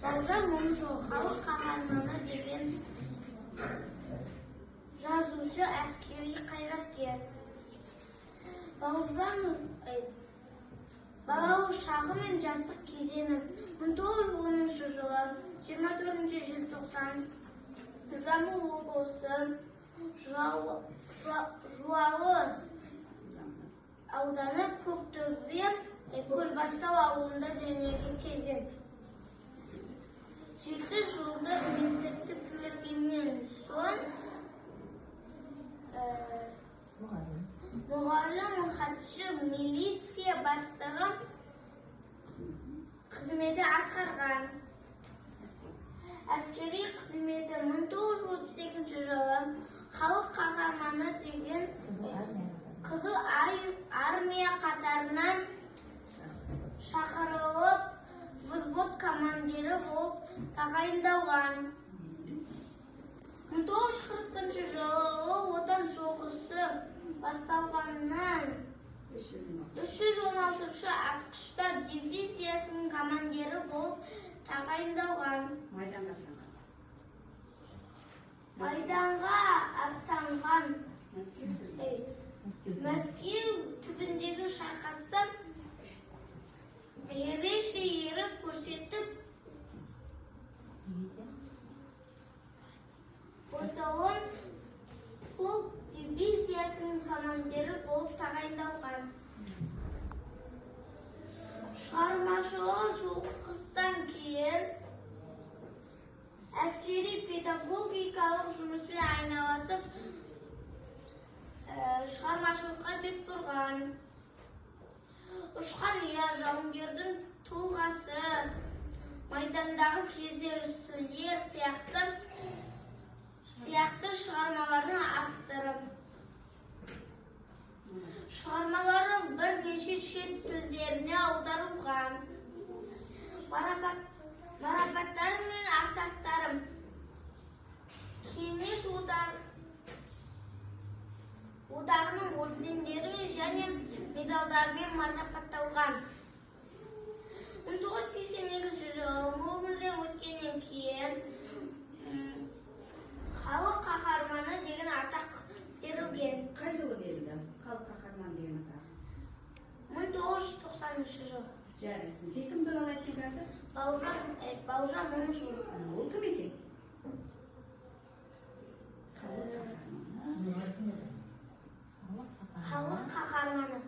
Бауыржан Момышұлы халық қаһарманы деген жазушы, әскери қайраткер. Балалық шағы мен жастық кезеңім 1910 жылы 24 желтоқсан Жамбыл облысы Жуалы ауданы Көктөбе Көлбастау ауылында дүниеге келген. 7 жылдық мектепті бітіргеннен соң мұғалім, хатшы, милиция бастығы қызметі атқарған. Әскери қызметі 1938 жылы халық қаһарманы деген Қызыл армия қатарынан шақырылып, взвод командирі болып тағайындалған. 1941 жылы Отан соғысы басталғаннан 316-шы атқыштар дивизиясының командирі болып тағайындалған. Майданға аттанған. Мәскеу түбіндегі шайқаста ерекше ерлік көрсетіп, Батальон полк дивизиясының командирі болып тағайындалған. Шығармашылығы соғыстан кейін әскери педагогикалық жұмыспен айналысып, шығармашылыққа бет бұрған. Ұшқан жауынгердің тұлғасы, майдандағы кездесулер сияқты шығармалардың авторы. Шығармалары бірнеше шет тілдеріне аударылған. Марапаттары мен атақтары Кеңес одағының ордендерімен және медалдармен марапатталған. 1982 жылы өмірден өткеннен кейін халық қаһарманы деген атақ берілген. Қай жылы берілді халық қаһарманы деген атақ? 1993 жылы. Жарайсың. Сен кім туралы айттың қазір? Бауыржан Момышұлы. Ол кім екен? Халық қаһарманы.